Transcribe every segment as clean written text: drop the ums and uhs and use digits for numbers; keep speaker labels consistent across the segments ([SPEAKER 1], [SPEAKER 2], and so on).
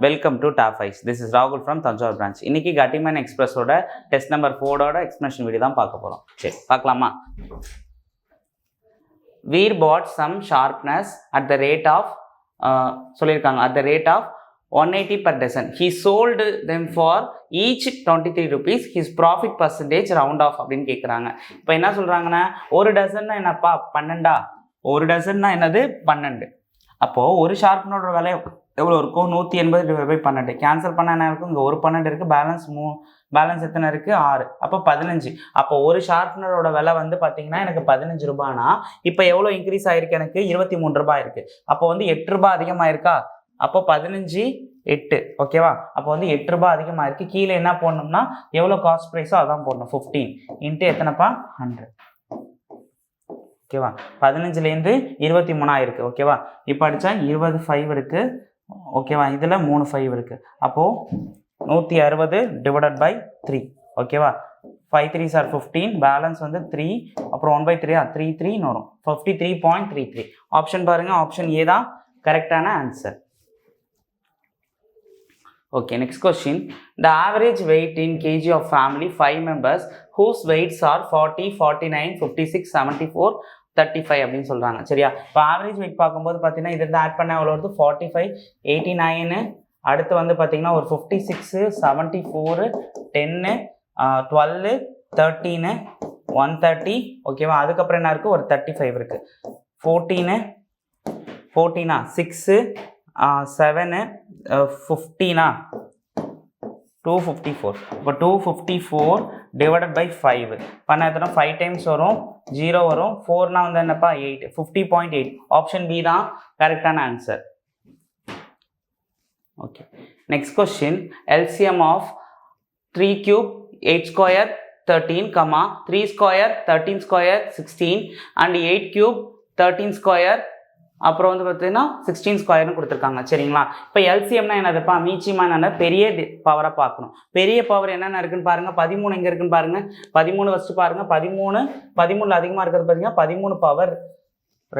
[SPEAKER 1] Welcome to top eyes. This is ராகுல் from Thanjavur branch. இன்னைக்கு கட்டிமன் எக்ஸ்பிரஸோட டெஸ்ட் நம்பர் 4ஓட எக்ஸ்பிளனேஷன் வீடியோ தான் பார்க்க போகிறோம். சரி பார்க்கலாமா? Veer bought some sharpeners at the rate of சொல்லியிருக்காங்க at the rate of 180 per dozen. He sold them for each 23 rupees. His profit percentage round off அப்படின்னு கேட்குறாங்க. இப்போ என்ன சொல்கிறாங்கன்னா, ஒரு டசன்னா என்னப்பா 12, ஒரு டசன்னா என்னது 12. அப்போது ஒரு ஷார்ப்னரோட விலை எவ்வளோ இருக்கும்? 180/12. கேன்சல் பண்ணால் என்ன இருக்கும்? இங்கே ஒரு 12 இருக்குது, பேலன்ஸ் எத்தனை இருக்குது? 6. அப்போ 15. அப்போ ஒரு ஷார்ப்னரோட விலை வந்து பார்த்தீங்கன்னா எனக்கு 15 ரூபானா இப்போ எவ்வளோ இன்க்ரீஸ் ஆகிருக்கு? எனக்கு 23 ரூபாய் இருக்குது. அப்போ வந்து 8 ரூபாய் அதிகமாயிருக்கா? அப்போ 15 8 ஓகேவா? அப்போ வந்து 8 ரூபாய் அதிகமாக இருக்குது. கீழே என்ன போடணும்னா எவ்வளோ காஸ்ட் ப்ரைஸோ அதான் போடணும். 15 இன்ட்டு எத்தனைப்பா? 100 ஓகேவா? 15லேருந்து 23 ஆயிருக்கு ஓகேவா? இப்போ அடித்தா 20 5 இருக்குது ஓகேவா? இதில் 3 5 இருக்குது. அப்போது 160 டிவைடட் பை 3 ஓகேவா? 5 3s are 15, பேலன்ஸ் வந்து 3, அப்புறம் 1/3 33 வரும். 53.33. ஆப்ஷன் பாருங்கள், ஆப்ஷன் ஏ தான் கரெக்டான answer. Okay, next question. The average weight in kg of family 5 members whose weights are 40, 49, 56, 74, 35 அப்படின்னு சொல்கிறாங்க. சரியா? இப்போ ஆவரேஜ் வெயிட் பார்க்கும்போது பார்த்தீங்கன்னா இது வந்து ஆட் பண்ண எவ்வளோ வருது? 45, 89, அடுத்து வந்து பார்த்தீங்கன்னா ஒரு 56, 74, 10, 12, 13, 130 ஓகேவா? அதுக்கப்புறம் என்ன இருக்குது? ஒரு 35 இருக்குது. 14, 6, 7, 15, 254. இப்போ 254 டிவைடட் பை 5 பண்ண எத்தனை? 5 டைம்ஸ் வரும், 0 வரும், 4னா வந்து என்னப்பா? 8. 50.8. ஆப்ஷன் பி தான் கரெக்டான answer. Okay, next question. LCM of 3 cube 8 square 13, 3 square 13 square 16 and 8 cube 13 square அப்புறம் வந்து பார்த்தீங்கன்னா 16 ஸ்கொயர்னு கொடுத்துருக்காங்க. சரிங்களா? இப்போ எல்சிஎம்னா என்னதுப்பா? மீச்சியமா என்னென்ன? பெரிய பவரை பார்க்கணும். பெரிய பவர் என்னென்ன இருக்குன்னு பாருங்கள். 13 எங்கே இருக்குன்னு பாருங்கள். 13 ஃபஸ்ட்டு பாருங்கள். 13 அதிகமாக இருக்கிறது பார்த்தீங்கன்னா 13 பவர்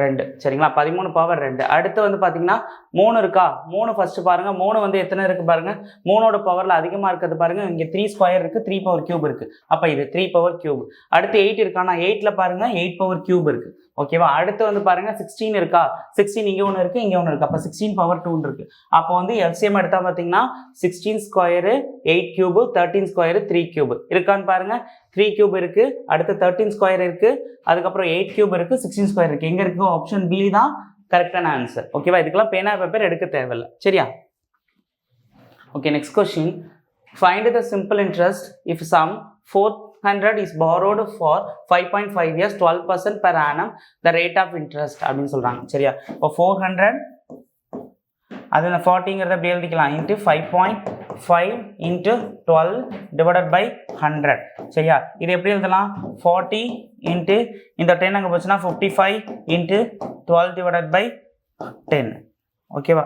[SPEAKER 1] 2. சரிங்களா? 13 பவர் 2. அடுத்து வந்து பார்த்தீங்கன்னா 3 இருக்கா? 3 ஃபஸ்ட்டு பாருங்கள். 3 வந்து எத்தனை இருக்குது பாருங்கள். 3ஓட பவரில் அதிகமாக இருக்கிறது பாருங்கள். இங்கே 3 ஸ்கொயர் இருக்குது, 3 பவர் கியூப் இருக்குது. அப்போ இது 3 பவர் கியூப். அடுத்து 8 இருக்கானா? 8ல் பாருங்கள் 8 பவர் கியூப் இருக்குது ஓகேவா? அடுத்து வந்து பாருங்கள் 16 இருக்கா? 16 இங்கே ஒன்று இருக்குது, இங்கே ஒன்று இருக்குது. அப்போ 16 பவர் 2 இருக்குது. அப்போ வந்து எல்சிஎம் எடுத்தால் பார்த்தீங்கன்னா 16 ஸ்கொயரு 8 கியூபு, 13 ஸ்கொயரு 3 கியூபு இருக்கான்னு பாருங்கள். 3 கியூப் இருக்குது, அடுத்து 13 ஸ்கொயர் இருக்குது, அதுக்கப்புறம் 8 கியூப் இருக்குது, 16 ஸ்கொயர் இருக்குது. எங்கே இருக்குது? ஆப்ஷன் பி தான் கரெக்டான ஆன்சர் ஓகேவா? இதுக்கெல்லாம் பேனா பேப்பர் எடுக்க தேவையில்லை. சரியா? Okay, next question. Find the simple interest if sum 400 is borrowed for 5.5 years 12% per annum the rate of interest அப்படின்னு சொல்கிறாங்க. சரியா? இப்போ 400 அது இந்த 40ங்கிறத அப்படி எழுதிக்கலாம். Into 5.5 into 12 divided by 100. சரியா? இது எப்படி எழுதலாம்? 40 இன்ட்டு இந்த 10 அங்கே போச்சுன்னா 55 இன்ட்டு 12 டிவைடட் பை 10 ஓகேவா?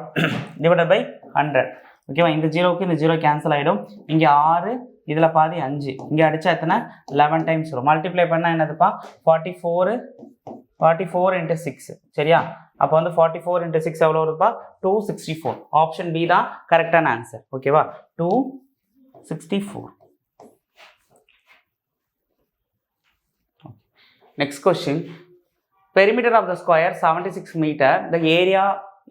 [SPEAKER 1] டிவைடட் பை 100 ஓகேவா? இந்த 0க்கு இந்த 0 கேன்சல் ஆகிடும். இங்கே 6, இதில் பாதி 5, இங்கே அடித்தா எத்தனை? 11 டைம்ஸ் வரும். மல்டிப்ளை பண்ணால் என்னதுப்பா? 44 இன்ட்டு 6. சரியா? அப்போ வந்து 44 இன்ட்டு 6 எவ்வளோ வருதுப்பா? 264. ஆப்ஷன் பி தான் கரெக்டான ஆன்சர் ஓகேவா? 264. Next question. Perimeter of the square 76 meter, the area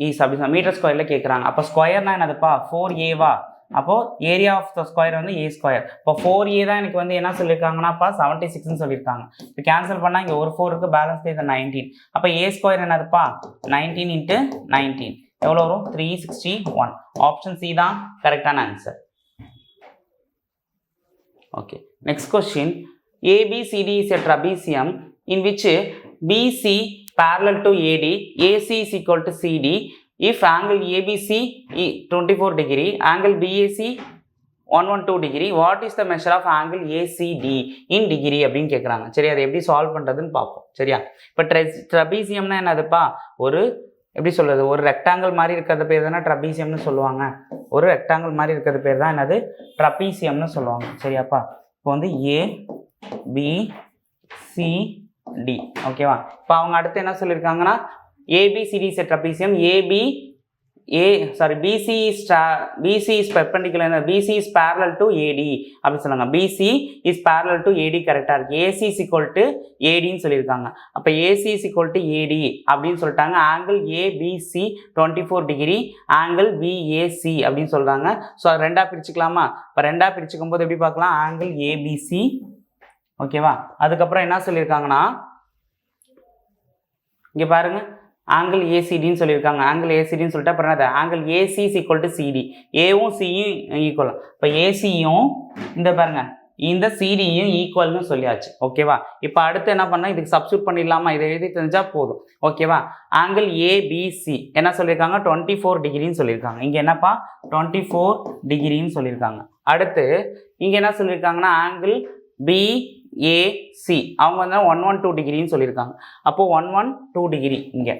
[SPEAKER 1] is அப்படின்னு மீட்டர் ஸ்கொயரில் கேட்குறாங்க. அப்போ ஸ்கொயர்னா என்னதுப்பா? 4a அப்போது ஏரியா ஆஃப் த ஸ்கொயர் வந்து a ஸ்கொயர். இப்போ 4a தான் எனக்கு வந்து என்ன சொல்லியிருக்காங்கன்னாப்பா 76ன்னு சொல்லியிருக்காங்க. இப்போ கேன்சல் பண்ணால் இங்கே ஒரு 4 இருக்குது, பேலன்ஸ் இது 19. அப்போ a ஸ்கொயர் என்னதுப்பா? 19 இன்ட்டு 19 எவ்வளோ வரும்? 361. ஆப்ஷன் சி தான் கரெக்டான answer. Okay, next question. ABCD is a trapezium in which BC parallel to AD, AC is equal to CD. If angle ABC is 24 degree, angle BAC 112 degree, what is the measure of angle ACD in degree அப்படின்னு கேட்குறாங்க. சரி, அதை எப்படி solve பண்ணுறதுன்னு பார்ப்போம். சரியா? இப்போ ட்ரபீசியம்னா என்னதுப்பா? ஒரு எப்படி சொல்கிறது? ஒரு ரெக்டாங்கிள் மாதிரி இருக்கிறது பேர் தானே ட்ரபீசியம்னு சொல்லுவாங்க. ஒரு ரெக்டாங்கிள் மாதிரி இருக்கிறது பேர் தான் என்னது? ட்ரபீசியம்னு சொல்லுவாங்க. சரியாப்பா? இப்போ வந்து ABCD ஓகேவா? இப்போ அவங்க அடுத்து என்ன சொல்லியிருக்காங்கன்னா ABCD is a trapezium. AB BC is perpendicular, BC is parallel to AD அப்படி சொல்லுங்க. BC is parallel to AD கரெக்டா இருக்கு. AC is equal to AD ன்னு சொல்லியிருக்காங்க. அப்ப AC is equal to AD அப்படின்னு சொல்லிட்டாங்க. Angle ABC 24 degree, angle BAC அப்படின்னு சொல்றாங்க. ஸோ அது ரெண்டா பிரிச்சுக்கலாமா? இப்போ ரெண்டா பிரிச்சுக்கும் போது எப்படி பார்க்கலாம்? ஆங்கிள் ABC, ஓகேவா? அதுக்கப்புறம் என்ன சொல்லியிருக்காங்கன்னா இங்க பாருங்க, ஆங்கிள் ஏசிடின்னு சொல்லியிருக்காங்க. ஆங்கிள் ஏசிடின்னு சொல்லிட்டு அப்புறம் என்னது? Angle AC is equal to CD. ஏவும் சியும் ஈக்குவல். இப்போ ஏசியும் இந்த பாருங்க இந்த சிடியும் ஈக்குவல்னு சொல்லியாச்சு. ஓகேவா? இப்போ அடுத்து என்ன பண்ணால் இதுக்கு சப்ஸ்டியூட் பண்ணிடலாமா? இதை எழுதி தெரிஞ்சால் போதும். ஓகேவா? ஆங்கிள் ஏபிசி என்ன சொல்லியிருக்காங்க? 24 டிகிரின்னு சொல்லியிருக்காங்க. இங்கே என்னப்பா? 24 டிகிரின்னு சொல்லியிருக்காங்க. அடுத்து இங்கே என்ன சொல்லியிருக்காங்கன்னா ஆங்கிள் பிஏசி அவங்க வந்து 112 டிகிரின்னு சொல்லியிருக்காங்க. அப்போ 112 டிகிரி இங்கே.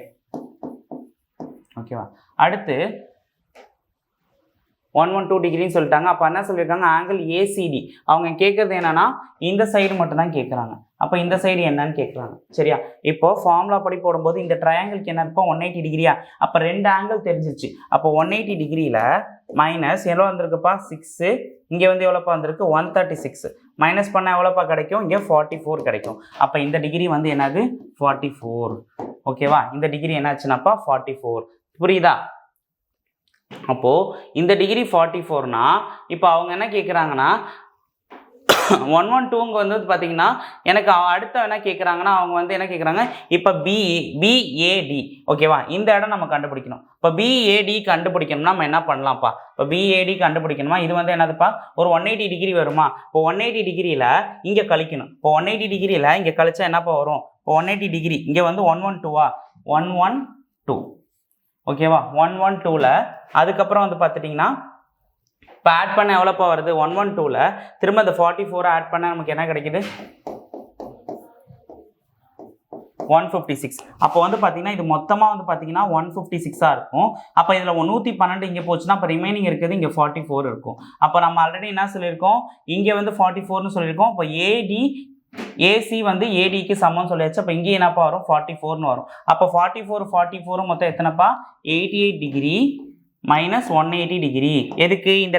[SPEAKER 1] ஓகேவா? அடுத்து 112 டிகிரின்னு சொல்லிட்டாங்க. அப்போ என்ன சொல்லியிருக்காங்க? ஆங்கிள் ஏசிடி அவங்க கேட்கறது என்னன்னா இந்த சைடு மட்டும் தான் கேட்குறாங்க. அப்போ இந்த சைடு என்னன்னு கேட்குறாங்க. சரியா? இப்போ ஃபார்முலா படி போடும்போது இந்த ட்ரையாங்கிளுக்கு என்ன இப்போ 180 டிகிரியா? அப்போ ரெண்டு ஆங்கிள் தெரிஞ்சிச்சு. அப்போ 180 டிகிரியில் மைனஸ் எவ்வளோ வந்திருக்குப்பா? 6. இங்கே வந்து எவ்வளோப்பா வந்திருக்கு? 136. மைனஸ் பண்ணால் எவ்வளோப்பா கிடைக்கும்? இங்கே 44 கிடைக்கும். அப்போ இந்த டிகிரி வந்து என்னது? 44. ஓகேவா? இந்த டிகிரி என்னாச்சுனாப்பா 44. புரியுதா? அப்போ இந்த டிகிரி 44னா இப்போ அவங்க என்ன கேட்குறாங்கன்னா 112 வந்து பார்த்தீங்கன்னா எனக்கு அடுத்த என்ன கேட்குறாங்கன்னா அவங்க வந்து என்ன கேட்குறாங்க? இப்போ பிஏடி ஓகேவா? இந்த இடம் நம்ம கண்டுபிடிக்கணும். இப்போ பிஏடி கண்டுபிடிக்கணும்னா நம்ம என்ன பண்ணலாம்ப்பா? இப்போ பிஏடி கண்டுபிடிக்கணுமா? இது வந்து என்னதுப்பா? ஒரு 180 டிகிரி வருமா? இப்போ 180 டிகிரியில் இங்கே கழிக்கணும். இப்போ 180 டிகிரியில் இங்கே கழிச்சா என்னப்பா வரும்? இப்போ 180 டிகிரி இங்கே வந்து 112வா? 112 ஓகேவா? 112ல் அதுக்கப்புறம் வந்து பார்த்துட்டிங்கன்னா இப்போ ஆட் பண்ண எவ்வளோப்பா வருது? 112ல் திரும்ப இந்த 44 ஆட் பண்ண நமக்கு என்ன கிடைக்குது? 156. அப்போ வந்து பார்த்தீங்கன்னா இது மொத்தமாக வந்து பார்த்தீங்கன்னா 156ஆக இருக்கும். அப்போ இதில் 112 இங்கே போச்சுன்னா அப்போ ரிமைனிங் இருக்குது இங்கே 44 இருக்கும். அப்போ நம்ம ஆல்ரெடி என்ன சொல்லியிருக்கோம்? இங்கே வந்து 44ன்னு சொல்லியிருக்கோம். இப்போ ஏசி வந்து ஏடிக்கு சமம் சொல்லியாச்சு. அப்போ இங்கே என்னப்பா வரும்? 44ன்னு வரும். அப்போ 44 மொத்தம் எத்தனைப்பா? 88 டிகிரி மைனஸ் 180 டிகிரி. எதுக்கு? இந்த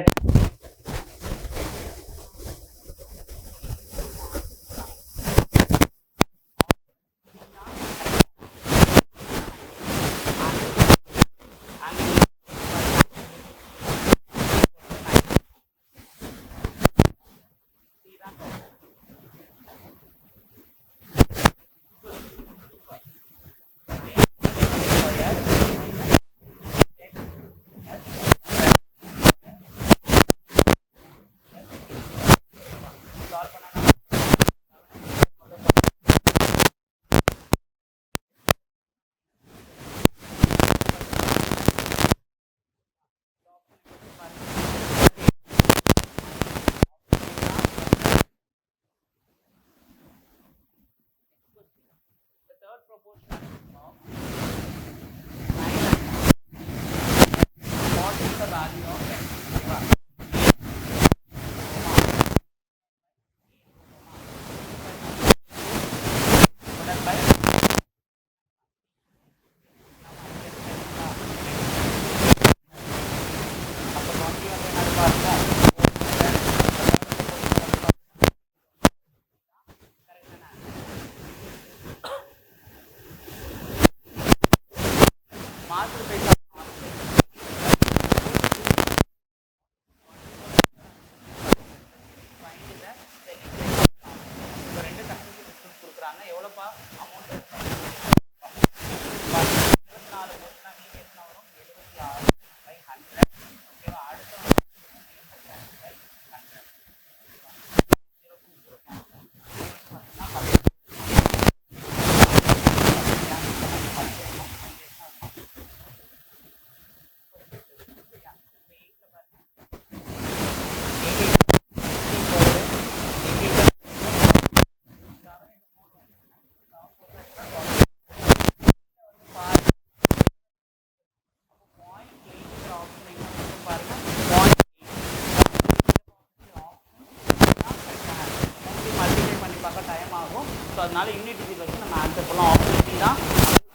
[SPEAKER 1] ஸோ அதனால யூனிட் டிஜிட் வச்சு நம்ம ஆன்சர் பண்ணலாம். ஆப்ஷன் தான்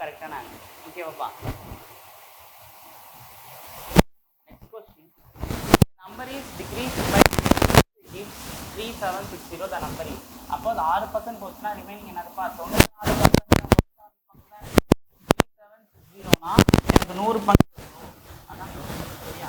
[SPEAKER 1] கரெக்டான ஆன்சர். ஓகேவாப்பா? 3760 the number is. அப்போ அது 6% போச்சுன்னா ரிமைனிங் என்னதுப்பா 94% 3760னா எனக்கு 100 பங்கு அதான் சரியா.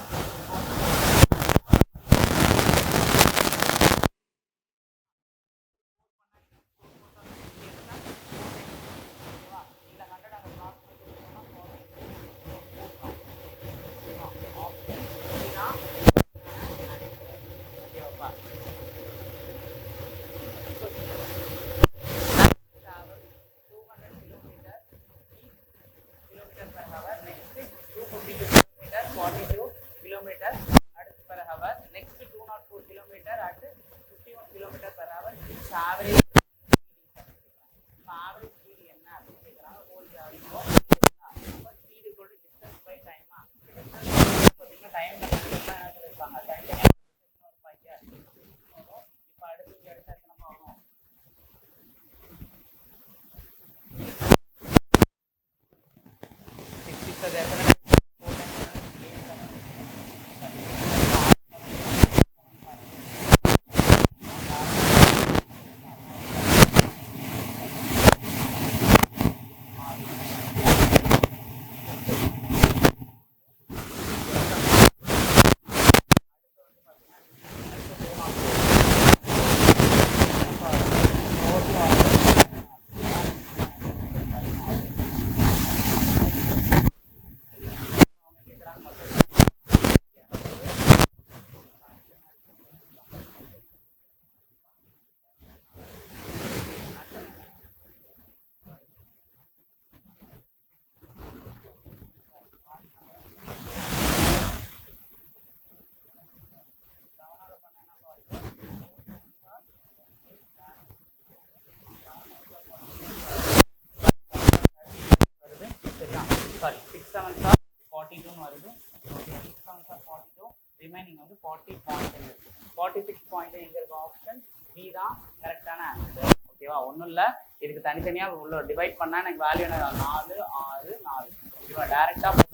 [SPEAKER 1] சாரி 6 7 சார் 42 வருது. ஓகே 6 7 சார் 42 ரிமைனிங் வந்து 40 பாயிண்ட் இருக்கு. 46 பாயிண்ட் எங்க இருக்கு ஆப்ஷன் பி தான் கரெக்டான ஆன்சர். ஓகேவா ஒன்றும் இல்லை இதுக்கு தனித்தனியாக உள்ள டிவைட் பண்ணால் எனக்கு வேல்யூ என்ன 4 6 4 ஓகேவா டேரெக்டாக இப்போ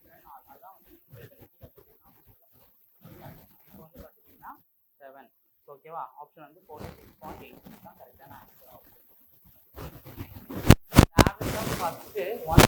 [SPEAKER 1] 200 52 அதான் வந்து பார்த்தீங்கன்னா 7 ஓகேவா ஆப்ஷன் வந்து 46.8 தான் கரெக்டான answer. First 1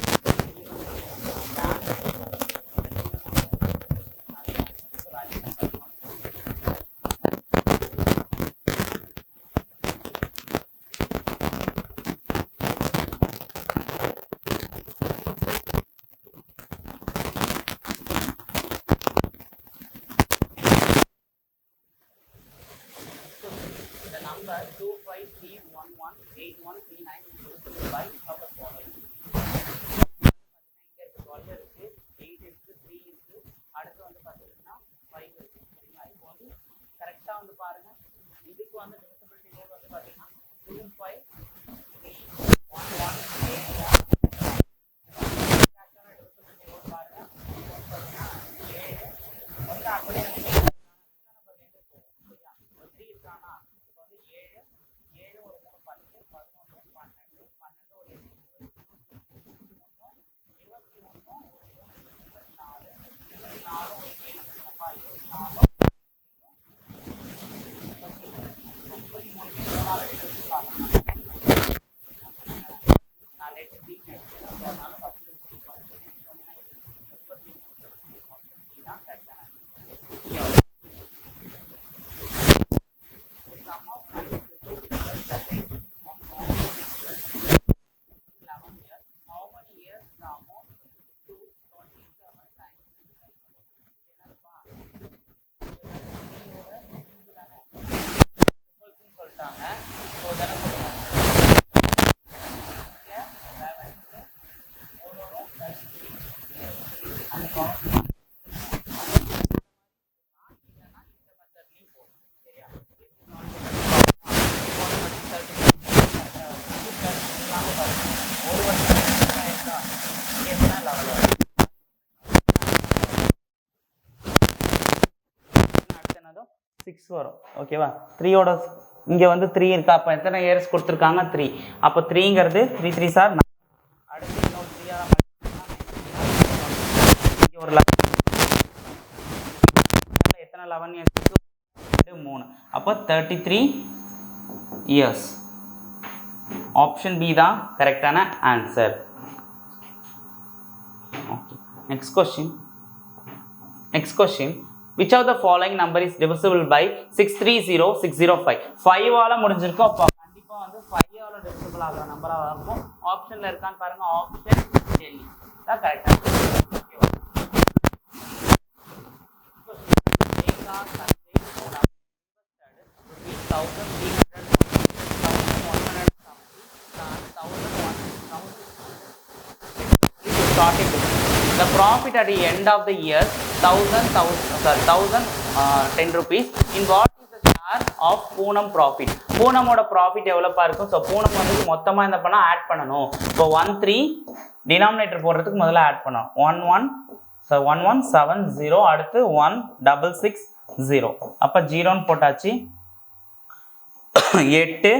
[SPEAKER 1] number 2531181392 of the following. இங்க இருக்கு 12 இருக்கு 8 இருக்கு 3 இருக்கு அடுத்து வந்து பாத்தீங்கன்னா 5 இருக்கு சரிங்களா. இப்போ வந்து கரெக்டா வந்து பாருங்க இதுக்கு வந்து டிவிசிபிலிட்டி ரூல் வந்து பாத்தீங்கன்னா 2531181 கரெக்டான டிவிசிபிலிட்டி ரூல் பாருங்க 7 வந்து அப்படியே நம்பர் எங்க போகும் சரியா 3 இருக்கானா இப்போ வந்து 7 7 ஒரு 3 10 11 12 12 ஒரு 6 வரும் ஓகேவா 3யோட இங்கே வந்து 3 இருக்கா அப்போ எத்தனை இயர்ஸ் கொடுத்துருக்காங்க 3 அப்போ 3ங்கிறது 3 3 சார் அடுத்து இன்னொரு 3 இங்கே ஒரு 11 எத்தனை 11 இயர்ஸ் 3 அப்போ 33 years. ஆப்ஷன் பி தான் கரெக்டான answer. Okay, next question which of the following number is divisible by 630605? 5 ஆல முடிஞ்சிருக்கும். அப்ப கண்டிப்பா வந்து 5 ஆல divisible ஆகுற நம்பரா இருக்கும். ஆப்ஷன்ல இருக்கான்னு பாருங்க. ஆப்ஷன் டெல்லி தான் கரெக்டா. The profit at the end of the year 1010 rupees. In what is the share of Poonam profit? பூனமோட ப்ராஃபிட் எவ்வளோப்பா இருக்கும்? ஸோ பூனம் வந்து மொத்தமாக என்ன பண்ணால் ஆட் பண்ணணும். இப்போ 13 டினாமினேட்டர் போடுறதுக்கு முதல்ல ஆட் பண்ணணும். 1170 அடுத்து 1660 அப்போ 0ன்னு போட்டாச்சு. 8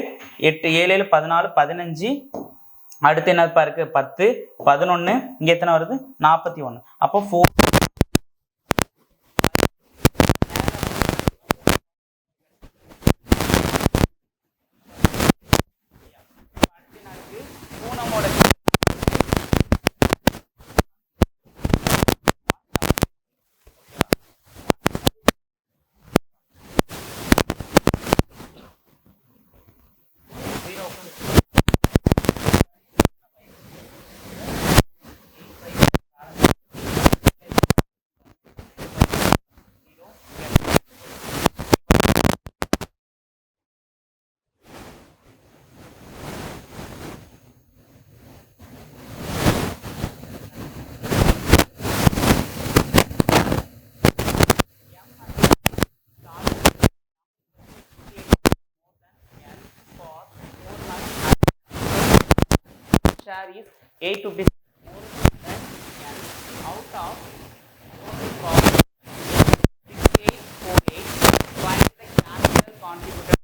[SPEAKER 1] 7 7 14 15 அடுத்து என்னப்பா இருக்கு? 10 11 இங்க எத்தனை வருது? 41. அப்போ 4 share is 8 rupees more than n. Out of total profit 6848, find the capital contributed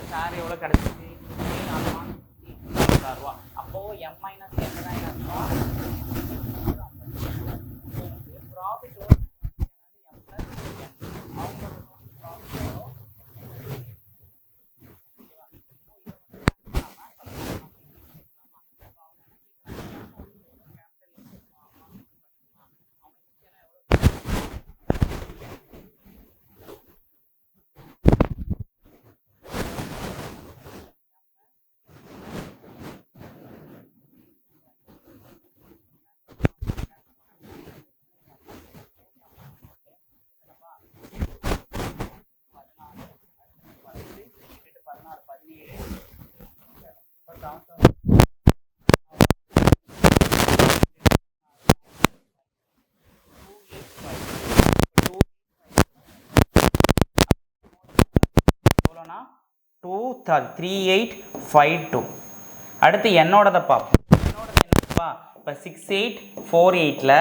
[SPEAKER 1] share எவ்வளவு கிடைச்சிச்சு? 7 ரூபா. அப்போ m minus n தான் இருக்கும். Profit m plus n. எவ்வளோனா 3852. அடுத்து என்னோடதை பார்ப்போம். என்னோடது என்னப்பா? இப்போ 6848ல்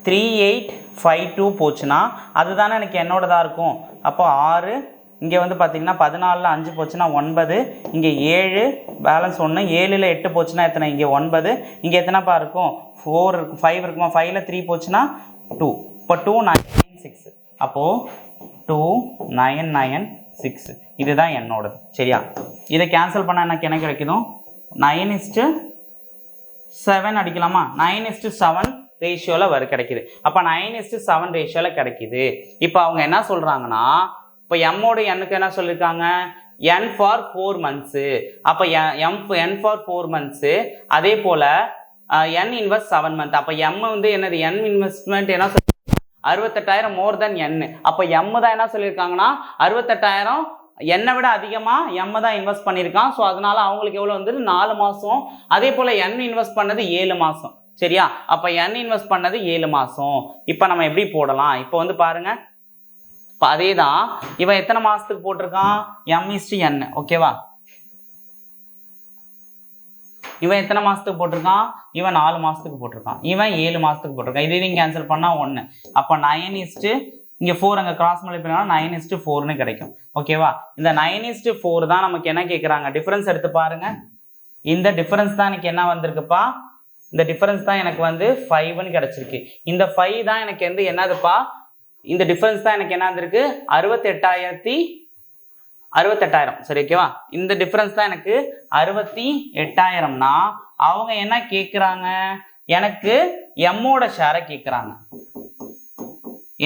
[SPEAKER 1] 3852 போச்சுன்னா அதுதானே எனக்கு என்னோடதாக இருக்கும். அப்போ 6 இங்கே வந்து பார்த்தீங்கன்னா 14ல் 5 போச்சுன்னா 9, இங்கே 7 பேலன்ஸ் 1, 7ல் 8 போச்சுன்னா எத்தனை? இங்கே 9, இங்கே எத்தனைப்பா இருக்கும்? 4 இருக்கும். 5 இருக்குமா? 5ல் 3 போச்சுன்னா 2. இப்போ 296. அப்போது 2996 இதுதான் என்னோடது. சரியா? இதை கேன்சல் பண்ணால் எனக்கு என்ன கிடைக்குதும்? 9:7 அடிக்கலாமா? 9:7 ரேஷியோவில் கிடைக்குது. அப்போ 9:7 ரேஷியோவில் கிடைக்குது. இப்போ அவங்க என்ன சொல்கிறாங்கன்னா, இப்போ எம்மோட எண்ணுக்கு என்ன சொல்லியிருக்காங்க? n for 4 months. அப்போ n ஃபார் 4 months. அதே போல் n இன்வெஸ்ட் 7 months. அப்போ m வந்து என்னது? n இன்வெஸ்ட்மெண்ட் என்ன 68,000 மோர் தென் n. அப்போ m தான் என்ன சொல்லியிருக்காங்கன்னா 68,000 என்னை விட அதிகமாக m தான் இன்வெஸ்ட் பண்ணியிருக்கான். ஸோ அதனால அவங்களுக்கு எவ்வளோ வந்து 4 மாதம். அதே போல் n இன்வெஸ்ட் பண்ணது 7 மாதம். சரியா? அப்போ n இன்வெஸ்ட் பண்ணது 7 மாதம். இப்போ நம்ம எப்படி போடலாம்? இப்போ வந்து பாருங்க, இப்போ அதே தான் இவன் எத்தனை மாதத்துக்கு போட்டிருக்கான்? m/n. ஓகேவா? இவன் எத்தனை மாதத்துக்கு போட்டிருக்கான்? இவன் 4 மாதத்துக்கு போட்டிருக்கான். இவன் 7 மாதத்துக்கு போட்டிருக்கான். இதையும் கேன்சல் பண்ணால் 1. அப்போ 9 இங்கே 4 அங்கே கிராஸ் மல்டிப்ளை 9:4ன்னு கிடைக்கும். ஓகேவா? இந்த 9:4 தான் நமக்கு என்ன கேட்குறாங்க? டிஃபரன்ஸ் எடுத்து பாருங்க. இந்த டிஃபரன்ஸ் தான் எனக்கு என்ன வந்திருக்குப்பா? இந்த டிஃபரன்ஸ் தான் எனக்கு வந்து 5ன்னு கிடைச்சிருக்கு. இந்த 5 தான் எனக்கு வந்து என்னதுப்பா, இந்த டிஃபரன்ஸ் தான் எனக்கு என்ன வந்திருக்கு 68,000. சரி ஓகேவா. இந்த டிஃபரன்ஸ் தான் எனக்கு 68,000னா அவங்க என்ன கேட்குறாங்க, எனக்கு எம்மோட ஷேரை கேட்குறாங்க.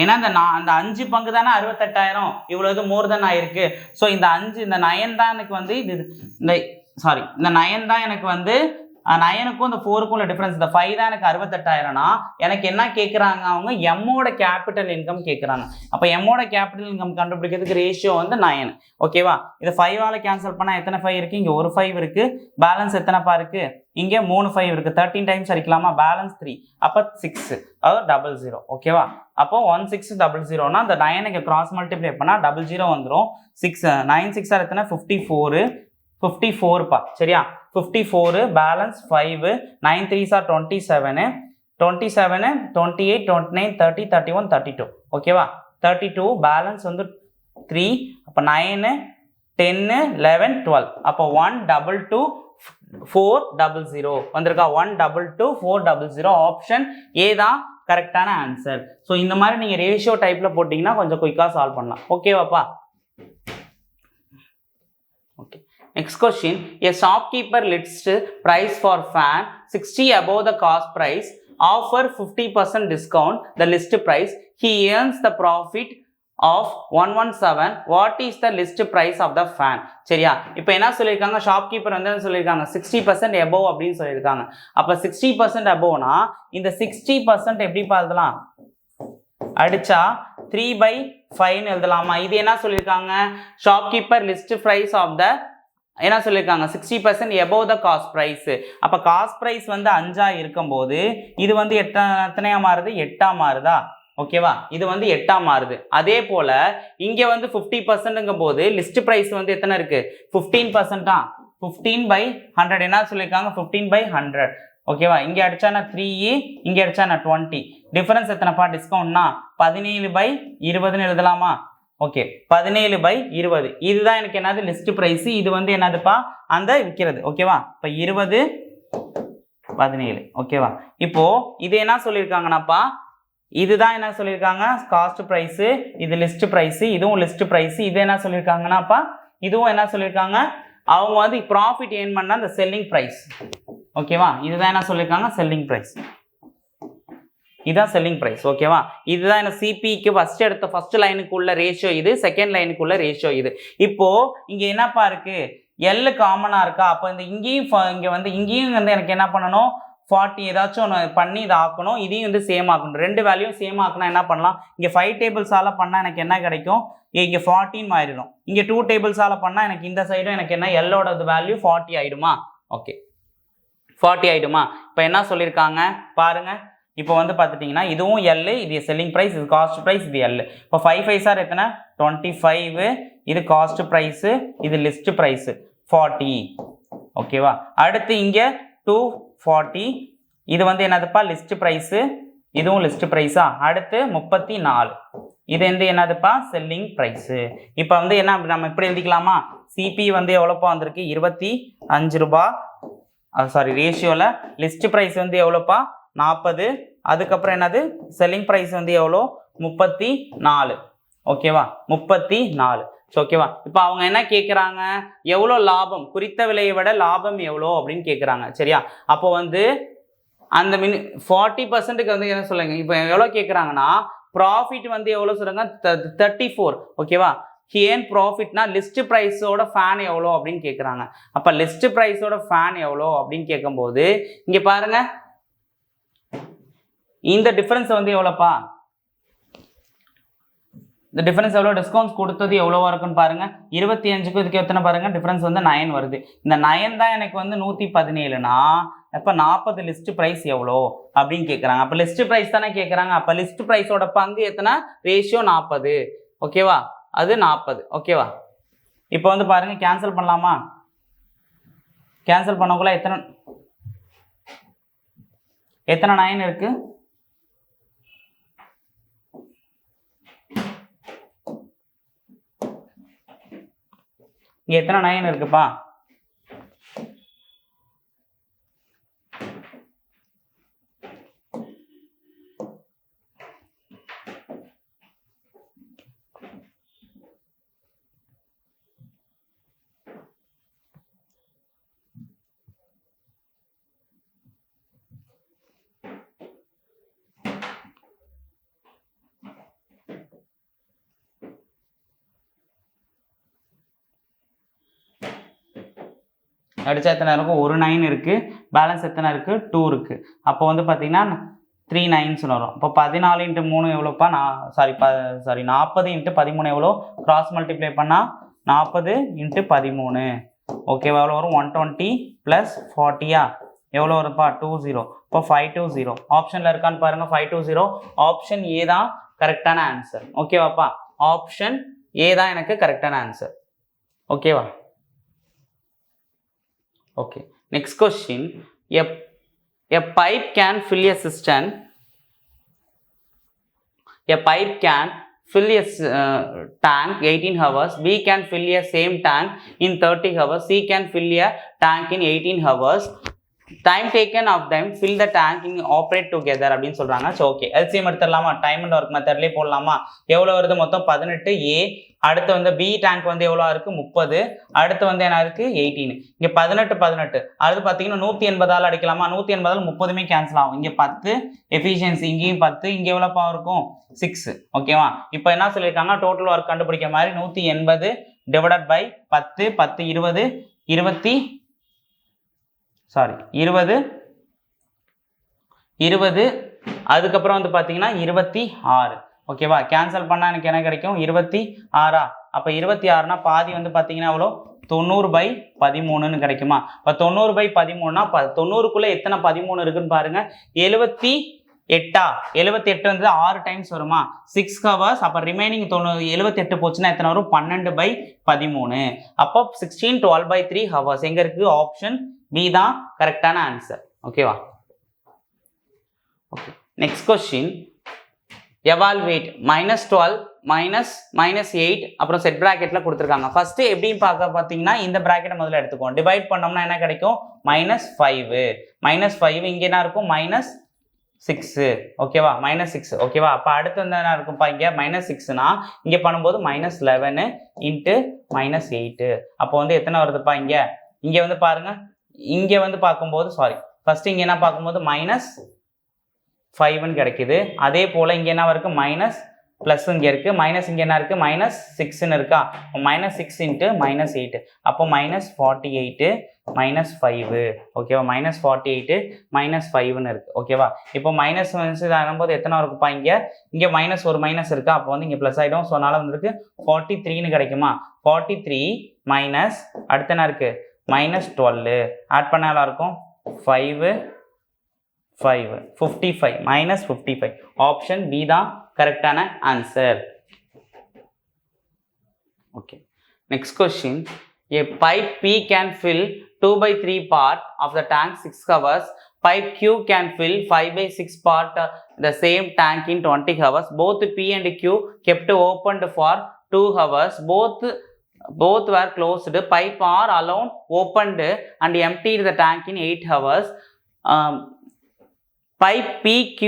[SPEAKER 1] ஏன்னா அந்த 5 பங்கு தானே 68,000, இவ்வளவு மோர் தென் ஆயிருக்கு. ஸோ இந்த 9 தான் எனக்கு வந்து இந்த 9 தான் எனக்கு வந்து 9க்கும் இந்த 4க்கும் உள்ள டிஃபரன்ஸ். இந்த 5 தான் எனக்கு 68,000னா எனக்கு என்ன கேட்குறாங்க, அவங்க எம்மோட கேபிட்டல் இன்கம் கேட்குறாங்க. அப்போ எம்மோட கேபிட்டல் இன்கம் கண்டுபிடிக்கிறதுக்கு ரேஷியோ வந்து 9. ஓகேவா. இதை 5ஆல் கேன்சல் பண்ணால் எத்தனை 5 இருக்குது, இங்கே ஒரு 5 இருக்குது. பேலன்ஸ் எத்தனைப்பா இருக்குது, இங்கே 3 5 இருக்குது. 13 டைம்ஸ் அடிக்கலாமா, பேலன்ஸ் 3. அப்போ 6, அதாவது 00. ஓகேவா. அப்போ 1600னா அந்த 9 இங்கே கிராஸ் மல்டிப்ளை பண்ணால் 00 வந்துடும். 9 6 எத்தனை 54பா. சரியா. 54 பேலன்ஸ் 5, 9 3s are 27, 27 28 29 30 31 32. ஓகேவா. 32 பேலன்ஸ் வந்து 3. அப்போ 9 10 11 12. அப்போ 122 400 வந்திருக்கா. 122 400. ஆப்ஷன் ஏ தான் கரெக்டான ஆன்சர். ஸோ இந்த மாதிரி நீங்கள் ரேஷியோ டைப்பில் போட்டிங்கன்னா கொஞ்சம் குயிக்காக சால்வ் பண்ணலாம். ஓகேவாப்பா. Okay. Next question, a shopkeeper lists price for fan 60 above the cost price, offer 50% discount the list price, he earns the profit of 117. what is the list price of the fan? சரியா. இப்போ என்ன சொல்லியிருக்காங்க, shopkeeper வந்து என்ன சொல்லியிருக்காங்க 60% above அப்படின்னு சொல்லியிருக்காங்க. அப்போ 60% aboveனா இந்த 60% எப்படி எழுதலாம், அடிச்சா 3/5 எழுதலாமா. இது என்ன சொல்லியிருக்காங்க, shopkeeper list price of the என்ன சொல்லியிருக்காங்க 60% above the cost price. அப்போ காஸ்ட் ப்ரைஸ் வந்து 5 இருக்கும்போது இது வந்து எத்தனையா மாறுது, 8 மாறுதா. ஓகேவா. இது வந்து 8 மாறுது. அதே போல இங்கே வந்து 50%ங்கும் போது லிஸ்ட் ப்ரைஸ் வந்து எத்தனை இருக்கு 15% தான். 15/100 என்ன சொல்லியிருக்காங்க 15/100. ஓகேவா. இங்கே அடிச்சானா 3, இங்கே அடிச்சானா 20. டிஃபரன்ஸ் எத்தனைப்பா, டிஸ்கவுண்ட்னா 17/20ன்னு எழுதலாமா. ஓகே. 17/20 இதுதான் எனக்கு என்னது லிஸ்ட் பிரைஸ். இது வந்து என்னதுப்பா அந்த விற்கிறது. ஓகேவா. இப்போ 20 17. ஓகேவா. இப்போ இது என்ன சொல்லியிருக்காங்கன்னாப்பா, இதுதான் என்ன சொல்லியிருக்காங்க காஸ்ட் பிரைஸ், இது லிஸ்ட் பிரைஸ், இதுவும் லிஸ்ட் பிரைஸ். இது என்ன சொல்லியிருக்காங்கன்னாப்பா, இதுவும் என்ன சொல்லியிருக்காங்க, அவங்க வந்து ப்ராஃபிட் ஏர்ன் பண்ண அந்த செல்லிங் பிரைஸ். ஓகேவா. இதுதான் என்ன சொல்லியிருக்காங்க செல்லிங் பிரைஸ். இதுதான் செல்லிங் பிரைஸ். ஓகேவா. இதுதான் என்ன சிபிக்கு ஃபர்ஸ்ட் லைனுக்கு உள்ள ரேஷியோ, இது செகண்ட் லைனுக்கு உள்ள ரேஷியோ இது. இப்போ இங்க என்னப்பா இருக்கு, எல் காமனா இருக்கா. அப்போ இந்த இங்கேயும் வந்து எனக்கு என்ன பண்ணணும் 40 ஏதாச்சும் ஒன்று பண்ணி இதை ஆக்கணும். இதையும் வந்து சேம் ஆக்கணும். 2 வேல்யூ சேம் ஆக்கணும். என்ன பண்ணலாம், இங்கே 5 டேபிள்ஸால பண்ணால் எனக்கு என்ன கிடைக்கும், இங்கே 14 மாறிடும். இங்கே 2 டேபிள்ஸால பண்ணால் எனக்கு இந்த சைடும் எனக்கு என்ன எல்லோட வேல்யூ 40 ஆயிடுமா. ஓகே 40 ஆயிடுமா. இப்போ என்ன சொல்லியிருக்காங்க பாருங்க. இப்போ வந்து பார்த்துட்டிங்கன்னா இதுவும் எல், இது செல்லிங் ப்ரைஸ், இது காஸ்ட் ப்ரைஸ், இது எல். இப்போ 5 5 சார் எத்தனை 25, இது காஸ்ட் ப்ரைஸு, இது லிஸ்ட் ப்ரைஸு 40. ஓகேவா. அடுத்து இங்கே 240, இது வந்து என்னதுப்பா லிஸ்ட் ப்ரைஸு, இதுவும் லிஸ்ட் ப்ரைஸா. அடுத்து 34, இது வந்து என்னதுப்பா செல்லிங் ப்ரைஸு. இப்போ வந்து என்ன நம்ம இப்படி எழுதிக்கலாமா, சிபி வந்து எவ்வளோப்பா வந்திருக்கு 25 ரூபா. சாரி ரேஷியோவில் லிஸ்ட் ப்ரைஸ் வந்து எவ்வளோப்பா 40. அதுக்கப்புறம் என்னது செல்லிங் ப்ரைஸ் வந்து எவ்வளோ 34. ஓகேவா 34. ஓகேவா. இப்போ அவங்க என்ன கேட்குறாங்க, எவ்வளோ லாபம், குறித்த விலையை விட லாபம் எவ்வளோ அப்படின்னு கேட்குறாங்க. சரியா. அப்போ வந்து அந்த 40%க்கு வந்து என்ன சொல்லுங்க, இப்போ எவ்வளோ கேட்குறாங்கன்னா ப்ராஃபிட் வந்து எவ்வளோ சொல்கிறாங்க 34. ஓகேவா. ஏன் ப்ராஃபிட்னா லிஸ்ட் ப்ரைஸோட ஃபேன் எவ்வளோ அப்படின்னு கேட்குறாங்க. அப்போ லிஸ்ட் ப்ரைஸோட ஃபேன் எவ்வளோ அப்படின்னு கேட்கும்போது இங்கே பாருங்க, இந்த டிஃபரன்ஸ் வந்து எவ்வளோப்பா, இந்த டிஃபரன்ஸ் எவ்வளோ, டிஸ்கவுண்ட்ஸ் கொடுத்தது எவ்வளோவா இருக்குன்னு பாருங்க. 25க்கும் இதுக்கு எத்தனை பாருங்க டிஃபரன்ஸ் வந்து 9 வருது. இந்த 9 தான் எனக்கு வந்து 117னா அப்போ 40 லிஸ்ட் ப்ரைஸ் எவ்வளோ அப்படின்னு கேட்குறாங்க. அப்போ லிஸ்ட் ப்ரைஸ் தானே கேட்குறாங்க. அப்போ லிஸ்ட் ப்ரைஸோட பங்கு எத்தனை, ரேஷியோ 40. ஓகேவா, அது 40. ஓகேவா. இப்போ வந்து பாருங்க கேன்சல் பண்ணலாமா. கேன்சல் பண்ணக்குள்ள எத்தனை 9 இருக்கு, இங்க எத்தனை 9 இருக்குப்பா, அடித்தா எத்தனை இருக்கும், ஒரு 9 இருக்குது, பேலன்ஸ் எத்தனை இருக்குது, 2 இருக்குது. அப்போ வந்து பார்த்திங்கன்னா 3 9s வரும். இப்போ 14 × 3 எவ்வளோப்பா, 40 × 13 எவ்வளோ, கிராஸ் மல்டிப்ளை பண்ணால் 40 × 13 ஓகேவா, எவ்வளோ வரும், 120 + 40 எவ்வளோ வரும்ப்பா, 20. இப்போ 520 ஆப்ஷனில் இருக்கான்னு பாருங்கள், 520 ஆப்ஷன் ஏ தான் கரெக்டான ஆன்சர். ஓகேவாப்பா, ஆப்ஷன் ஏ தான் எனக்கு கரெக்டான ஆன்சர். ஓகேவா, okay. Next question, a pipe can fill a cistern. A pipe can fill a tank 18 hours. B can fill a same tank in 30 hours. C can fill a tank in 18 hours. Time taken of them fill the tank in operate together அப்படின்னு சொல்றாங்க. So okay, LCM எடுத்துடலாமா, time and work மெத்தட்லேயே போடலாமா. எவ்வளோ வருது மொத்தம் 18 ஏ, அடுத்து வந்து பி டேங்க் வந்து எவ்வளோ இருக்குது 30, அடுத்து வந்து என்ன இருக்குது 18. இங்கே 18 அடுத்து பார்த்தீங்கன்னா 180 அடிக்கலாமா, 180 30மே கேன்சல் ஆகும். இங்கே 10 எஃபிஷியன்சி, இங்கேயும் 10, இங்கே எவ்வளோ பவர் இருக்கும் 6. ஓகேவா, இப்போ என்ன சொல்லியிருக்காங்க, டோட்டல் ஒர்க் கண்டுபிடிக்கிற மாதிரி 180 டிவைடட் பை 10 10 20 20 அதுக்கப்புறம் வந்து பார்த்தீங்கன்னா 26. ஓகேவா, கேன்சல் பண்ணால் எனக்கு என்ன கிடைக்கும், 26. அப்போ 26னா பாதி வந்து பார்த்தீங்கன்னா எவ்வளோ, 90/13 கிடைக்குமா. இப்போ 90/13னா 90க்குள்ளே எத்தனை 13 இருக்குன்னு பாருங்க, 78 வந்து 6 டைம்ஸ் வருமா, 6 ஹவர்ஸ். அப்போ ரிமைனிங் 78 போச்சுன்னா எத்தனை வரும், 12/13. அப்போ 16 12/3 ஹவர்ஸ் எங்கே இருக்குது, ஆப்ஷன் பி தான் கரெக்டான ஆன்சர். ஓகேவா, ஓகே. நெக்ஸ்ட் கொஸ்டின், எவால்வேட் -12 -8 அப்புறம் செட் ப்ராக்கெட்டில் கொடுத்துருக்காங்க. ஃபஸ்ட்டு எப்படின்னு பார்த்தீங்கன்னா இந்த ப்ராக்கெட்டை முதல்ல எடுத்துக்கோம், டிவைட் பண்ணோம்னா என்ன கிடைக்கும், -5 இங்கே என்ன இருக்கும், -6. ஓகேவா, -6. ஓகேவா, அப்போ அடுத்து வந்து என்ன இருக்கும்ப்பா, இங்கே -6னா இங்கே பண்ணும்போது -11 × -8. அப்போ வந்து எத்தனை வருதுப்பா, இங்கே வந்து பாருங்க, இங்கே வந்து பார்க்கும்போது ஃபர்ஸ்ட் இங்கே என்ன பார்க்கும்போது -5ன்னு கிடைக்குது. அதே போல் இங்கே என்ன இருக்குது, ப்ளஸ் இங்கே இருக்குது, மைனஸ் இங்கே என்ன இருக்குது, -6ன்னு இருக்கா, -6 × -8. அப்போ -48 -5. ஓகேவா, -48 -5ன்னு இருக்குது. ஓகேவா, இப்போ மைனஸ் ஆகும்போது எத்தனை இருக்குப்பா, இங்கே ஒரு மைனஸ் இருக்கா, அப்போ வந்து இங்கே ப்ளஸ் ஆகிடும். ஸோ அதனால் வந்துருக்கு 43ன்னு கிடைக்குமா. 43 மைனஸ் அடுத்து என்ன இருக்குது, -12 ஆட் பண்ணாலும் இருக்கும் 5 55 -55. ஆப்ஷன் பி தான் கரெக்டான answer. Okay, next question, a pipe P can fill 2/3 part of the tank 6 hours. Pipe Q can fill 5/6 part the same tank in 20 hours. Both P and Q kept opened for 2 hours. Both were closed. Pipe R alone opened and emptied the tank in 8 hours. Pipe P, Q,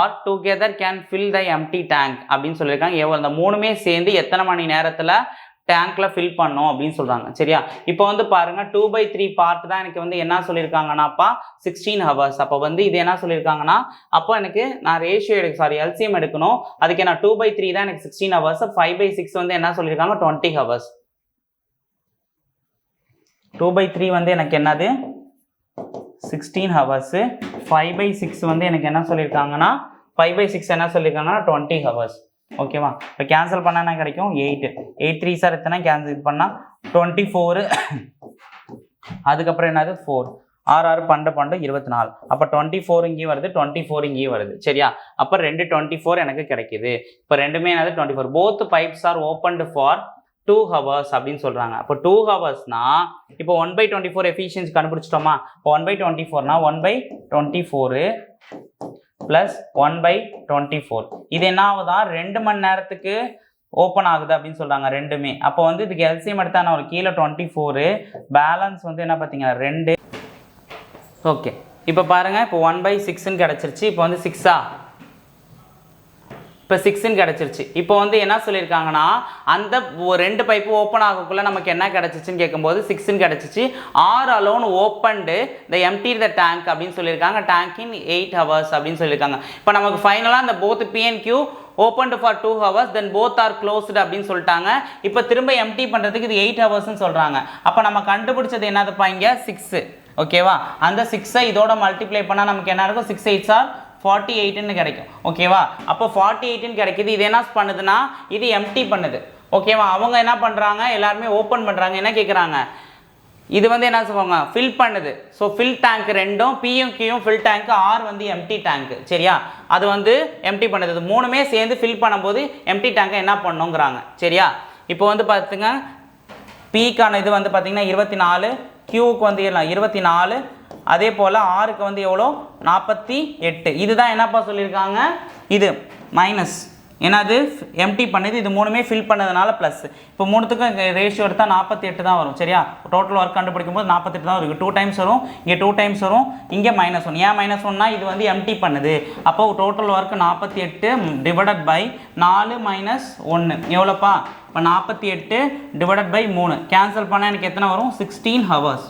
[SPEAKER 1] R together can fill the empty tank அப்படின்னு சொல்லியிருக்காங்க. இந்த மூணுமே சேர்ந்து எத்தனை மணி நேரத்தில் டேங்க்ல fill பண்ணும் அப்படின்னு சொல்றாங்க. சரியா, இப்போ வந்து பாருங்க 2/3 பார்ட் தான் எனக்கு வந்து என்ன சொல்லியிருக்காங்கன்னாப்பா 16 ஹவர்ஸ். அப்போ வந்து இது என்ன சொல்லியிருக்காங்கன்னா, அப்போ எனக்கு நான் எல்சிஎம் எடுக்கணும். அதுக்கு நான் 2/3 தான் எனக்கு 16 ஹவர்ஸ். 5/6 வந்து என்ன சொல்லியிருக்காங்க 20 ஹவர்ஸ். 2/3 வந்து எனக்கு என்னது 16 ஹவர்ஸ். 5/6 வந்து எனக்கு என்ன சொல்லியிருக்காங்கன்னா 5/6 என்ன சொல்லியிருக்காங்கன்னா 20 ஹவர்ஸ். ஓகேவா, இப்போ கேன்சல் பண்ணால் என்ன கிடைக்கும், 8 3 சார் எத்தனை கேன்சல் பண்ணால் 24. அதுக்கப்புறம் என்னது 4 6 12 24. அப்போ 24 இங்கேயும் வருது, 24 இங்கேயும் வருது. சரியா, அப்போ 2 24 எனக்கு கிடைக்குது. இப்போ ரெண்டுமே என்னது 24. Both pipes R opened for 2 hours அப்படின்னு சொல்கிறாங்க. அப்போ 2 ஹவர்ஸ்னா இப்போ 1/24 எஃபிஷியன்சி கண்டுபிடிச்சிட்டோமா. இப்போ 1/24னா 1/24 ப்ளஸ் 1/24 இது என்ன ஆகுதா, 2 மணி நேரத்துக்கு ஓப்பன் ஆகுது அப்படின்னு சொல்கிறாங்க ரெண்டுமே. அப்போ வந்து இதுக்கு எல்சிஎம் எடுத்தா நான் ஒரு கீழே 24, பேலன்ஸ் வந்து என்ன பார்த்தீங்கன்னா 2. ஓகே, இப்போ பாருங்கள், இப்போ 1/6ன்னு கிடச்சிருச்சு. இப்போ வந்து 6 இப்போ 6ன்னு கிடச்சிருச்சு. இப்போ வந்து என்ன சொல்லியிருக்காங்கன்னா அந்த ரெண்டு பைப்பு ஓப்பன் ஆகக்குள்ளே நமக்கு என்ன கிடச்சிச்சின்னு கேட்கும்போது 6ன்னு கிடச்சிச்சு. R alone opened the empty the tank அப்படின்னு சொல்லியிருக்காங்க. டேங்க் இன் 8 hours அப்படின்னு சொல்லியிருக்காங்க. இப்போ நமக்கு ஃபைனலாக அந்த both P and Q opened for 2 hours then both are closed அப்படின்னு சொல்லிட்டாங்க. இப்போ திரும்ப எம்டி பண்ணுறதுக்கு இது 8 ஹவர்ஸ்ன்னு சொல்கிறாங்க. அப்போ நம்ம கண்டுபிடிச்சது என்னதுப்பா இங்கே 6. ஓகேவா? அந்த 6ஐ இதோட மல்டிப்ளை பண்ணால் நமக்கு என்ன இருக்கும்? 6 8s are 48ன்னு கிடைக்கும். ஓகேவா? அப்போ 48ன்னு கிடைக்குது. இது என்ன பண்ணுதுன்னா இது எம்டி பண்ணுது. ஓகேவா? அவங்க என்ன பண்ணுறாங்க? எல்லாருமே ஓப்பன் பண்ணுறாங்க. என்ன கேட்குறாங்க? இது வந்து என்ன சொல்லுவாங்க? ஃபில் பண்ணுது. ஸோ ஃபில் டேங்க் ரெண்டும் பியும் கியும் ஃபில் டேங்க், ஆர் வந்து எம்டி டேங்க். சரியா? அது வந்து எம்டி பண்ணுது. இது மூணுமே சேர்ந்து ஃபில் பண்ணும்போது எம்டி டேங்கை என்ன பண்ணுங்கிறாங்க. சரியா? இப்போ வந்து பார்த்துங்க பிக்கான இது வந்து பார்த்திங்கன்னா 24, கியூவுக்கு வந்து 24, அதே போல் ஆருக்கு வந்து எவ்வளோ 48. இதுதான் என்னப்பா சொல்லியிருக்காங்க? இது மைனஸ் என்னது எம்டி பண்ணுது. இது மூணுமே ஃபில் பண்ணதுனால ப்ளஸ். இப்போ மூணுத்துக்கும் ரேஷியோ எடுத்தால் 48 தான் வரும். சரியா? டோட்டல் ஒர்க் கண்டுபிடிக்கும் போது 48 தான் வரும். 2 டைம்ஸ் வரும், இங்கே 2 டைம்ஸ் வரும், இங்கே -1. ஏன் -1னா இது வந்து எம்டி பண்ணுது. அப்போ டோட்டல் ஒர்க் 48 டிவைடட் பை 4 - 1 எவ்வளோப்பா? இப்போ 48 டிவைடட் பை 3 கேன்சல் பண்ணால் எனக்கு எத்தனை வரும்? 16 hours.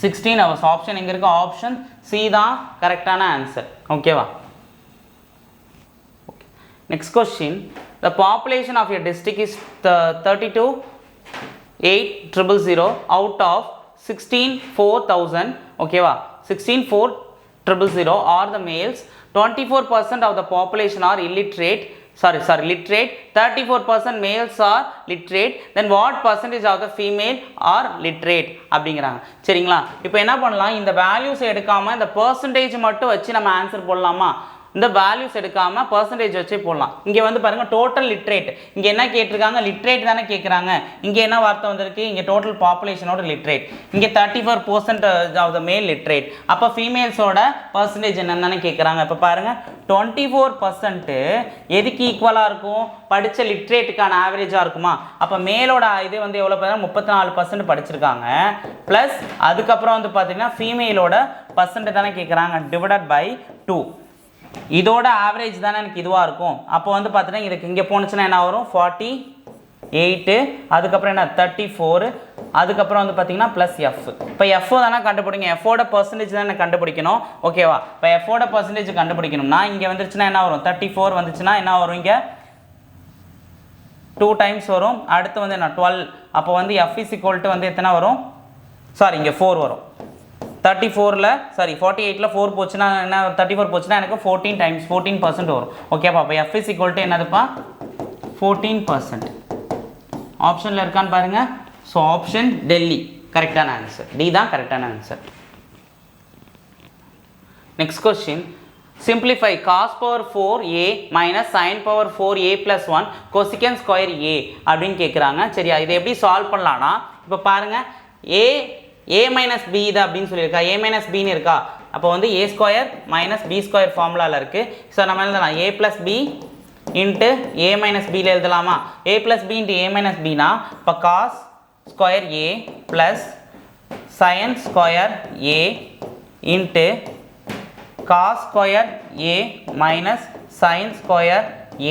[SPEAKER 1] 16 hours. ஆப்ஷன் எங்கே இருக்குது? ஆப்ஷன் சி தான் கரெக்டான ஆன்சர். ஓகேவா? Next question, the population of your district is 32,800 out of 16,4,000. Okay va? 16,4,000 are the males. 24% of the population are illiterate. Literate. 34% males are literate. Then what percentage of the female are literate? அப்படிங்கிறாங்க. சரிங்களா? இப்போ என்ன பண்ணலாம்? இந்த values எடுக்காமல் இந்த percentage மட்டும் வச்சு நம்ம ஆன்சர் போடலாமா? இந்த வேல்யூஸ் எடுக்காமல் பர்சன்டேஜ் வச்சே போடலாம். இங்கே வந்து பாருங்கள் டோட்டல் லிட்ரேட். இங்கே என்ன கேட்டிருக்காங்க? லிட்ரேட் தானே கேட்குறாங்க. இங்கே என்ன வார்த்தை வந்திருக்கு? இங்கே டோட்டல் பாப்புலேஷனோட லிட்ரேட். இங்கே 34% ஆஃப் த மேல் லிட்ரேட். அப்போ ஃபீமேல்ஸோட பர்சன்டேஜ் என்னன்னு தானே கேட்குறாங்க. இப்போ பாருங்கள் 24% எதுக்கு ஈக்குவலாக இருக்கும்? படித்த லிட்ரேட்டுக்கான ஆவரேஜாக இருக்குமா? அப்போ மேலோட இது வந்து எவ்வளோ பார்த்தீங்கன்னா 34% படிச்சிருக்காங்க. ப்ளஸ் அதுக்கப்புறம் வந்து பார்த்தீங்கன்னா ஃபீமேலோட பர்சன்டேஜ் தானே கேட்குறாங்க. Divided by 2. இதோட ஆவரேஜ் தானே எனக்கு இதுவாக இருக்கும். அப்போ வந்து பார்த்தீங்கன்னா இதுக்கு இங்கே போணுச்சுன்னா என்ன வரும்? 48, அதுக்கப்புறம் என்ன 34, அதுக்கப்புறம் வந்து பார்த்தீங்கன்னா ப்ளஸ் எஃப். இப்போ எஃப் தானே கண்டுபிடிங்க. எஃபோட பர்சன்டேஜ் தான் எனக்கு கண்டுபிடிக்கணும். ஓகேவா? இப்போ எஃபோட பர்சன்டேஜ் கண்டுபிடிக்கணும்னா இங்கே வந்துருச்சுன்னா என்ன வரும்? 34 வந்துச்சுன்னா என்ன வரும்? இங்கே 2 டைம்ஸ் வரும். அடுத்து வந்து என்ன 12. அப்போ வந்து எஃப் இஸ் ஈக்குவல் டு வந்து எத்தனை வரும்? இங்கே 4 வரும். 48ல் 4 போச்சுன்னா என்ன? 34 போச்சுன்னா எனக்கு 14 டைம்ஸ் 14% வரும். ஓகேப்பா? அப்போ எஃப் இஸ் ஈக்குவல் டு என்னதுப்பா? 14%. ஆப்ஷனில் இருக்கான்னு பாருங்கள். ஸோ ஆப்ஷன் டெல்லி கரெக்டான ஆன்சர். டி தான் கரெக்டான answer. Next question, simplify cos power 4a minus sin power 4a plus 1 cosecant square a அப்படின்னு கேட்குறாங்க. சரியா? இதை எப்படி சால்வ் பண்ணலான்னா இப்போ பாருங்கள் a minus b இது அப்படின்னு சொல்லியிருக்கா. a minus bன்னு இருக்கா. அப்போ வந்து a square minus b square ஃபார்முலாவில் இருக்குது. ஸோ நம்ம எழுதலாம் a plus b into a minus bயில் எழுதலாமா? a plus b into a minus bனா இப்போ cos square a plus sin square a into cos square a minus sin square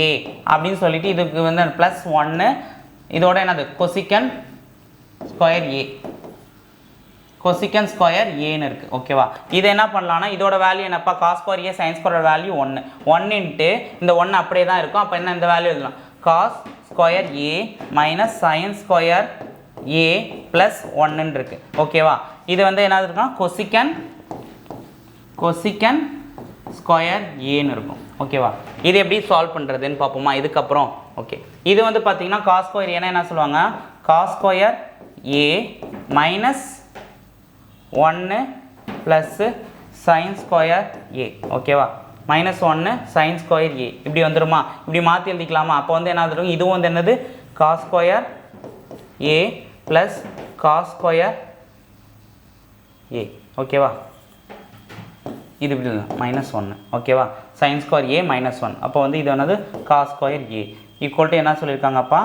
[SPEAKER 1] a அப்படின்னு சொல்லிட்டு இதுக்கு வந்து ப்ளஸ் 1 இதோட என்னது cosecant square a. cosecant square ஏன்னு இருக்குது. ஓகேவா? இது என்ன பண்ணலான்னா இதோட வேல்யூ என்னப்பா? cos ஸ்கொயர் ஏ sin ஸ்கொயர் வேல்யூ 1 இன்ட்டு இந்த 1 அப்படியே தான் இருக்கும். அப்போ என்ன இந்த வேல்யூ எழுதலாம்? cos ஸ்கொயர் ஏ மைனஸ் sin ஸ்கொயர் ஏ ப்ளஸ் 1ன்னு இருக்குது. ஓகேவா? இது வந்து என்ன இருக்குன்னா cosecant ஸ்கொயர் ஏன்னு இருக்கும். ஓகேவா? இது எப்படி சால்வ் பண்ணுறதுன்னு பார்ப்போமா இதுக்கப்புறம்? ஓகே, இது வந்து பார்த்தீங்கன்னா cos ஸ்கொயர் ஏன்னா என்ன சொல்லுவாங்க? cos ஸ்கொயர் ஏ மைனஸ் 1 ப்ளஸ் sin ஸ்கொயர் ஏ. ஓகேவா? -1 sin ஸ்கொயர் ஏ இப்படி வந்துடுமா? இப்படி மாற்றி எழுதிக்கலாமா? அப்போ வந்து என்ன வந்துடும்? இதுவும் வந்து என்னது? cos ஸ்கொயர் ஏ ப்ளஸ் cos ஸ்கொயர் ஏ. ஓகேவா? இது இப்படி -1. ஓகேவா? sin ஸ்கொயர் ஏ -1. அப்போ வந்து இது என்னது? cos square A equal to என்ன சொல்லியிருக்காங்கப்பா?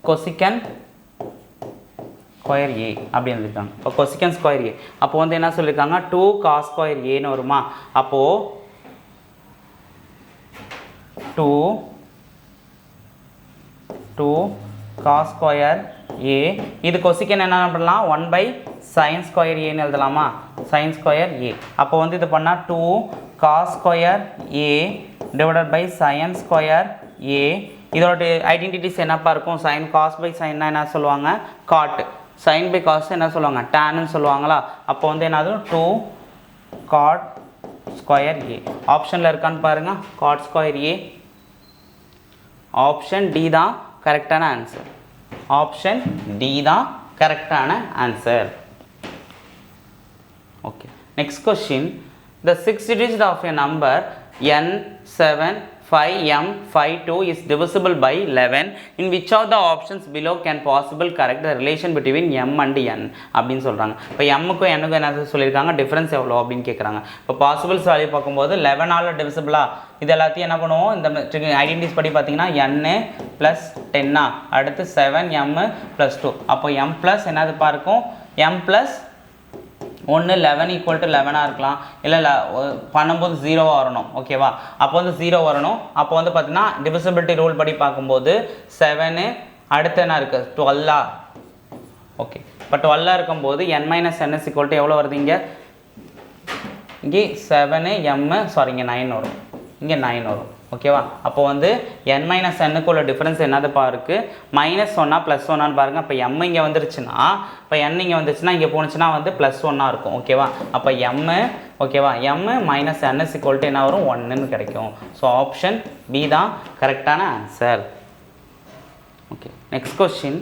[SPEAKER 1] cosecant ஸ்கொயர் ஏ அப்படின்னு எழுதிருக்காங்க. இப்போ கொசிக்கன் ஸ்கொயர் ஏ அப்போ வந்து என்ன சொல்லியிருக்காங்க 2 காஸ் ஸ்கொயர் ஏன்னு வருமா. அப்போது 2 காஸ் ஸ்கொயர் ஏ இது கொசிக்கன் என்ன பண்ணலாம் 1/sin ஸ்கொயர் ஏன்னு எழுதலாமா. sin ஸ்கொயர் ஏ அப்போ வந்து இது பண்ணால் 2 cos square A divided by sin square A. இதோட ஐடென்டிட்டிஸ் என்னப்பா இருக்கும் sin காஸ் பை சைன்னா என்ன சொல்லுவாங்க காட், sin பை காஸ் என்ன சொல்லுவாங்க டேன்னு சொல்லுவாங்களா. அப்போ வந்து என்னது 2 காட் ஸ்கொயர் ஏ ஆப்ஷனில் இருக்கான்னு பாருங்கள். Got square A option D தான் கரெக்டான ஆன்சர். ஆப்ஷன் டி தான் கரெக்டான answer. Okay next question. The 6 digit of a number n75m52 is divisible by 11. In which of the options below can possible correct the relation between m and n அப்படின்னு சொல்கிறாங்க. இப்போ எம்முக்கும் என்னுக்கும் என்ன சொல்லியிருக்காங்க difference எவ்வளோ அப்படின்னு கேட்குறாங்க. இப்போ பாசிபிள்ஸ் வேல்யூ பார்க்கும்போது 11ஆல் டிவிசிபிளா இது எல்லாத்தையும் என்ன பண்ணுவோம் இந்த ஐடென்டிட்டிஸ் படி பார்த்தீங்கன்னா n + 10 அடுத்து 7m + 2 அப்போ m + என்னதுப்பா இருக்கும் m + 1 11 = 11 இருக்கலாம் இல்லை பண்ணும்போது 0 வரணும் ஓகேவா. அப்போ வந்து 0 வரணும். அப்போ வந்து பார்த்தீங்கன்னா டிவிசிபிலிட்டி ரூல் படி பார்க்கும்போது 7 அடுத்து என்ன இருக்குது 12 ஓகே. இப்போ 12 இருக்கும்போது n - n = எவ்வளோ வருது இங்கே 7m சாரி இங்கே 9 வரும் இங்கே 9 வரும் ஓகேவா. அப்போ வந்து n - n டிஃப்ரென்ஸ் என்னதுப்பா இருக்குது -1 +1 பாருங்கள். அப்போ m இங்கே வந்துருச்சுன்னா இப்போ n இங்கே வந்துருச்சுன்னா இங்கே போணுச்சுன்னா வந்து +1 இருக்கும் ஓகேவா. அப்போ m ஓகேவா m - n என்ன வரும் 1ன்னு கிடைக்கும். ஸோ ஆப்ஷன் பி தான் கரெக்டான answer. Okay next question.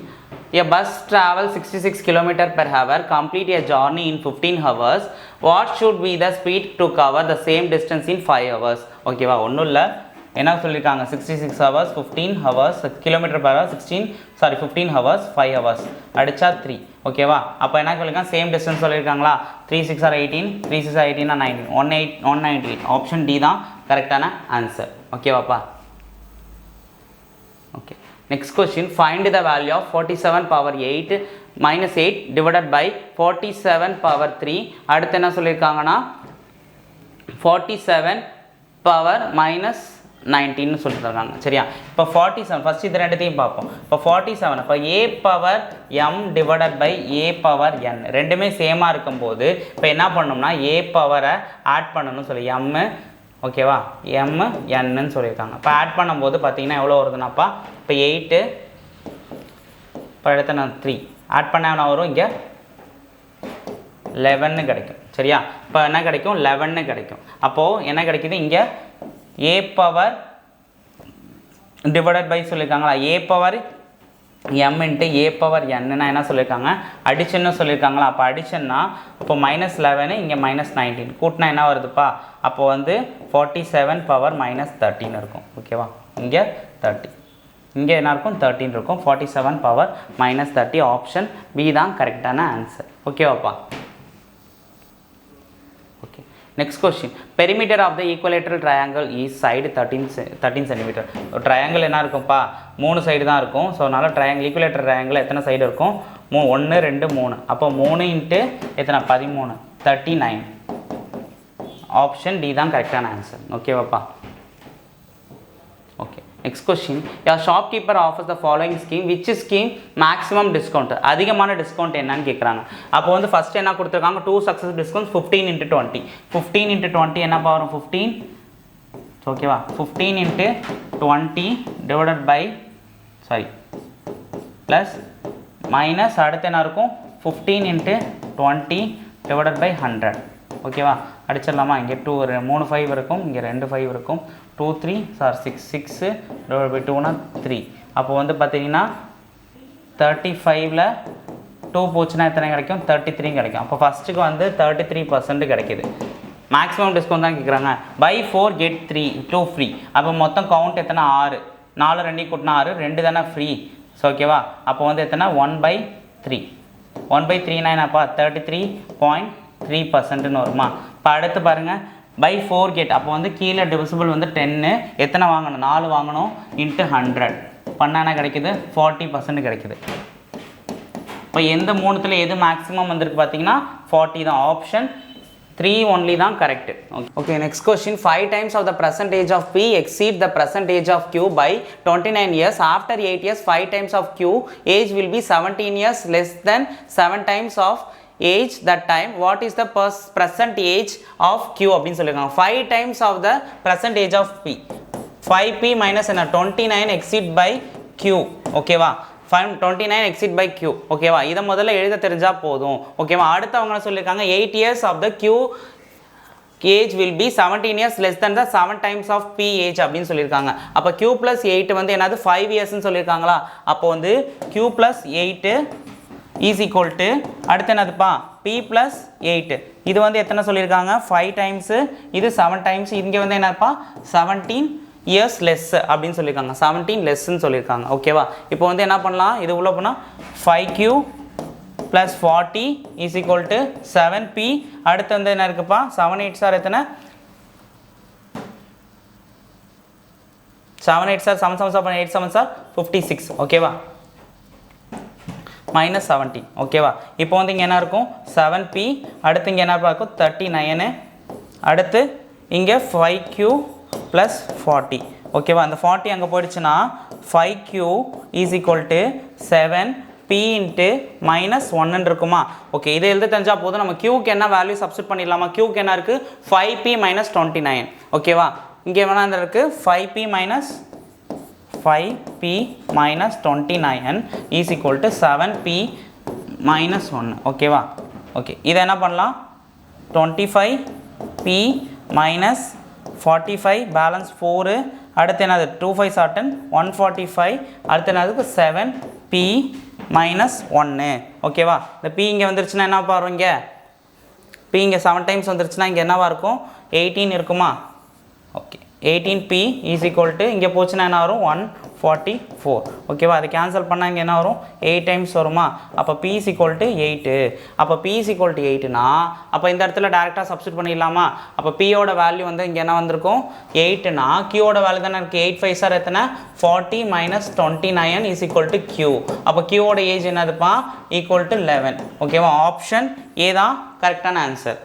[SPEAKER 1] A bus travels 66 km/h, complete a journey in 15 hours. What should be the speed to cover the same distance in 5 hours? ஓகேவா ஒன்றும் இல்லை என்ன சொல்லியிருக்காங்க 66 hours 15 hours km/h 15 hours 5 hours அடிச்சா 3 ஓகேவா. அப்போ என்ன சொல்லியிருக்காங்க சேம் டிஸ்டன்ஸ் சொல்லியிருக்காங்களா 3 6 are 18 3 6 are 18 19 198 ஆப்ஷன் டி தான் கரெக்டான ஆன்சர் ஓகேவாப்பா. Okay next question. Find the value of 47/8 - 8 divided by 47/3. அடுத்து என்ன சொல்லியிருக்காங்கன்னா 47 - 19 சொல்லியிருக்காங்க சரியா. இப்போ 47 ஃபஸ்ட் இது ரெண்டுத்தையும் பார்ப்போம். இப்போ 47 இப்போ a/m டிவைடட் பை a/n ரெண்டுமே சேமாக இருக்கும்போது இப்போ என்ன பண்ணணும்னா a பவரை ஆட் பண்ணணும்னு சொல்லி m ஓகேவா m nன்னு சொல்லியிருக்காங்க. இப்போ ஆட் பண்ணும்போது பார்த்தீங்கன்னா எவ்வளோ வருதுனாப்பா இப்போ 8 இப்போ அடுத்த நான் 3 ஆட் பண்ண என்ன வரும் இங்கே 11 கிடைக்கும் சரியா. இப்போ என்ன கிடைக்கும் 11 கிடைக்கும். அப்போது என்ன கிடைக்குது இங்கே a பவர் டிவைடட் பை சொல்லியிருக்காங்களா a power m into a power n என்ன சொல்லியிருக்காங்க அடிஷன்னு சொல்லியிருக்காங்களா. அப்போ அடிஷன்னா இப்போ -11 இங்கே -19 கூட்டினா என்ன வருதுப்பா அப்போ வந்து 47/-13 இருக்கும் ஓகேவா. இங்கே 30 இங்கே என்ன இருக்கும் 13 இருக்கும் 47/-30 ஆப்ஷன் பி தான் கரெக்டான ஆன்சர் ஓகேவாப்பா. Okay next question. Perimeter of the equilateral triangle is side 13 centimetre. Triangle என்ன இருக்கும்ப்பா 3 சைடு தான் இருக்கும். ஸோ அதனால் ட்ரையாங்கிள் ஈக்குவலேட்டர் ட்ரையாங்கிள் எத்தனை சைடு இருக்கும் 1 2 3 அப்போ 3 இன்ட்டு எத்தனை 13 39 ஆப்ஷன் டி தான் கரெக்டான ஆன்சர் ஓகேவாப்பா. Okay next question. A shopkeeper offers the following scheme which scheme maximum discount அதிகமான டிஸ்கவுண்ட் என்னன்னு கேட்குறாங்க. அப்போ வந்து ஃபஸ்ட்டு என்ன கொடுத்துருக்காங்க 2 சக்ஸஸ் டிஸ்கவுண்ட் 15 × 20 15 × 20 என்னப்பா வரும் 15 ஓகேவா 15 × 20 divided by sorry plus minus அடுத்து என்ன இருக்கும் 15 × 20 டிவைடட் பை 100 ஓகேவா. அடிச்சிடலாமா இங்கே 3 5 இருக்கும் இங்கே 2 5 இருக்கும் 2 3 சார் 6 டிவைட் பை 2னா 3 அப்போ வந்து பார்த்தீங்கன்னா 35ல் 2 போச்சுன்னா எத்தனை கிடைக்கும் 33 கிடைக்கும். அப்போ ஃபஸ்ட்டுக்கு வந்து 33% கிடைக்கிது. மேக்ஸிமம் டிஸ்கவுண்ட் தான் கேட்குறாங்க. Buy 4 get 2 free. அப்போ மொத்தம் கவுண்ட் எத்தனை 6 4 2 கூட்டினா 6 2 தானே ஃப்ரீ ஸோ ஓகேவா. அப்போ வந்து எத்தனை 1/3 1/3னா என்னப்பா 33.3% வருமா. இப்போ அடுத்து பாருங்கள் பை 4 get அப்போ வந்து கீழே டிவிசிபிள் வந்து 10 எத்தனை வாங்கணும் 4 வாங்கணும் × 100 பண்ணால் என்ன கிடைக்குது 40% கிடைக்குது இப்போ எந்த மூணுத்தில் எது மேக்ஸிமம் வந்திருக்கு பார்த்தீங்கன்னா 40 தான். ஆப்ஷன் 3 only தான் correct. Okay, next question. 5 times of the percentage of P exceed the percentage of Q by 29 years. After 8 years, 5 times of Q age will be 17 years less than 7 times of age that time. What is the present age of Q அப்படின்னு சொல்லியிருக்காங்க. 5 times of the present age of P. 5P minus 29 exceed by Q. ஓகேவா? 29 exceed by Q. ஓகேவா? இதை முதல்ல எழுத தெரிஞ்சா போதும். ஓகேவா? அடுத்து அவங்க சொல்லியிருக்காங்க 8 years of the Q age will be 17 years less than the 7 times of P age அப்படின்னு சொல்லியிருக்காங்க. அப்போ Q plus 8 வந்து என்னது 5 yearsன்னு சொல்லியிருக்காங்களா? அப்போ வந்து Q plus 8 is equal to அடுத்து என்னதுப்பா P plus 8. இது வந்து எத்தனை சொல்லியிருக்காங்க 5 times, இது 7 times, இங்கே வந்து என்னப்பா 17 years less அப்படின்னு சொல்லியிருக்காங்க. 17 lessன்னு சொல்லியிருக்காங்க. ஓகேவா? இப்போ வந்து என்ன பண்ணலாம், இது உள்ள போனால் 5Q plus 40 is equal to 7P. அடுத்து வந்து என்ன இருக்குப்பா 7 8 சார் எத்தனை 7 8 சார் 7 7 7 8 7 சார் 56. ஓகேவா? minus 17. ஓகேவா? இப்போ வந்து இங்கே என்ன இருக்கும் 7P. அடுத்து இங்கே என்ன இருக்கும் 39. அடுத்து இங்கே 5Q plus 40. ஓகேவா? அந்த 40 அங்கே போயிடுச்சுன்னா 5Q is equal to 7P into minus 1 இருக்குமா? ஓகே, இதை எழுத தெரிஞ்சா போதும். நம்ம Qக்கு என்ன வேல்யூ சப்ஸ்டிட் பண்ணிடலாமா? Qக்கு என்ன இருக்குது 5P minus 29. ஓகேவா? இங்கே வேணா இருக்குது 5P minus 29 is equal to 7P minus 1. ஓகேவா? ஓகே, இதை என்ன பண்ணலாம் 25P minus 45 பேலன்ஸ் 4. அடுத்து என்னது 2 5 சாட்டன் 145. அடுத்து என்னதுக்கு 7P minus 1. ஓகேவா? இந்த P இங்கே வந்துருச்சுன்னா என்ன பாருங்க, இங்கே P இங்கே 7 டைம்ஸ் வந்துருச்சுன்னா இங்கே என்னவா இருக்கும் 18 இருக்குமா? Okay, 18P is equal to இங்கே போச்சுன்னா என்ன வரும் 144. ஓகேவா? அதை கேன்சல் பண்ணால் இங்கே என்ன வரும் 8 டைம்ஸ் வருமா? அப்போ P is equal to 8. அப்போ P is equal to 8னா அப்போ இந்த இடத்துல டேரெக்டாக சப்ஸ்டிட் பண்ணிடலாமா? அப்போ Pயோட வேல்யூ வந்து இங்கே என்ன வந்திருக்கும் 8னா Qயோட வேல்யூ தானே இருக்குது 8 5 சார் எத்தனை 40 minus 29 is equal to Q. அப்போ Qயோட ஏஜ் என்னதுப்பா equal to 11. ஓகேவா? ஆப்ஷன் ஏ தான் கரெக்டான answer.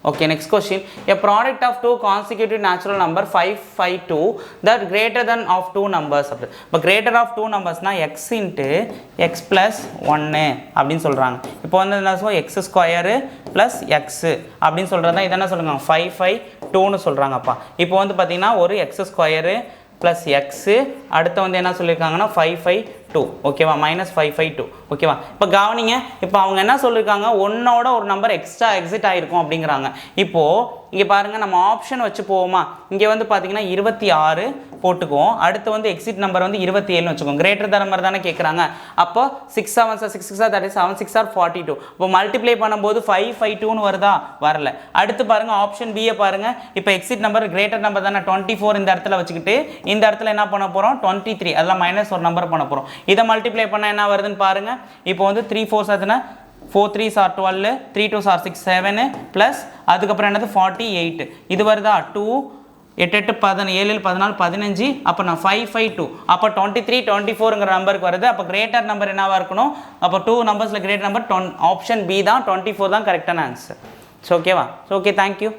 [SPEAKER 1] Okay, next question. A product of two consecutive natural number 5 5 2 that greater than of two numbers. இப்போ greater of two numbers x into x plus 1 அப்படின்னு சொல்கிறாங்க. இப்போ வந்து என்ன சொல்லுவோம் x ஸ்கொயரு ப்ளஸ் எக்ஸு அப்படின்னு சொல்கிறது தான் இதென்ன சொல்லுங்க 5 5 2ன்னு சொல்கிறாங்கப்பா. இப்போ வந்து பார்த்திங்கன்னா ஒரு எக்ஸ் ஸ்கொயரு ப்ளஸ் எக்ஸு அடுத்து வந்து என்ன சொல்லியிருக்காங்கன்னா 5 5 2. ஓகேவா? மைனஸ் 5 5 2. ஓகேவா? இப்போ கவனிங்க, இப்போ அவங்க என்ன சொல்லியிருக்காங்க ஒன்னோட ஒரு நம்பர் எக்ஸ்ட்ரா எக்ஸிட் ஆகிருக்கும் அப்படிங்கிறாங்க. இப்போது இங்கே பாருங்கள் நம்ம ஆப்ஷன் வச்சு போவோமா? இங்கே வந்து பார்த்தீங்கன்னா 26 போட்டுக்குவோம். அடுத்து வந்து எக்ஸிட் நம்பர் வந்து 27ன்னு வச்சுக்கோங்க. கிரேட்டர் த நம்பர் தானே கேட்குறாங்க. அப்போ 6 7 6 6 that is 7 6 42. இப்போ மல்டிப்ளை பண்ணும்போது 5 5 2ன்னு வருதா? வரல. அடுத்து பாருங்கள் ஆப்ஷன் பியை பாருங்கள். இப்போ எக்ஸிட் நம்பர் கிரேட்டர் நம்பர் தானே 24 இந்த இடத்துல வச்சுக்கிட்டு இந்த இடத்துல என்ன பண்ண போகிறோம் 23 அதெல்லாம் மைனஸ் ஒரு நம்பர் பண்ண போகிறோம். இதை மல்டிப்ளை பண்ணால் என்ன வருதுன்னு பாருங்கள். இப்போ வந்து 3 4 எத்தனை 4 3s are 12 3 2s are 6 7 plus அதுக்கப்புறம் என்னது 48 இது வருதா 2 8 8 17 14 15. அப்போ நான் 5 5 2 அப்போ 23 24ங்கிற நம்பருக்கு வருது. அப்போ கிரேட்டர் நம்பர் என்னவாக இருக்கணும்? அப்போ 2 நம்பர்ஸில் கிரேட்டர் நம்பர் ஆப்ஷன் பி தான் 24 தான் கரெக்டான ஆன்சர். ஸோ ஓகேவா? So okay, thank you.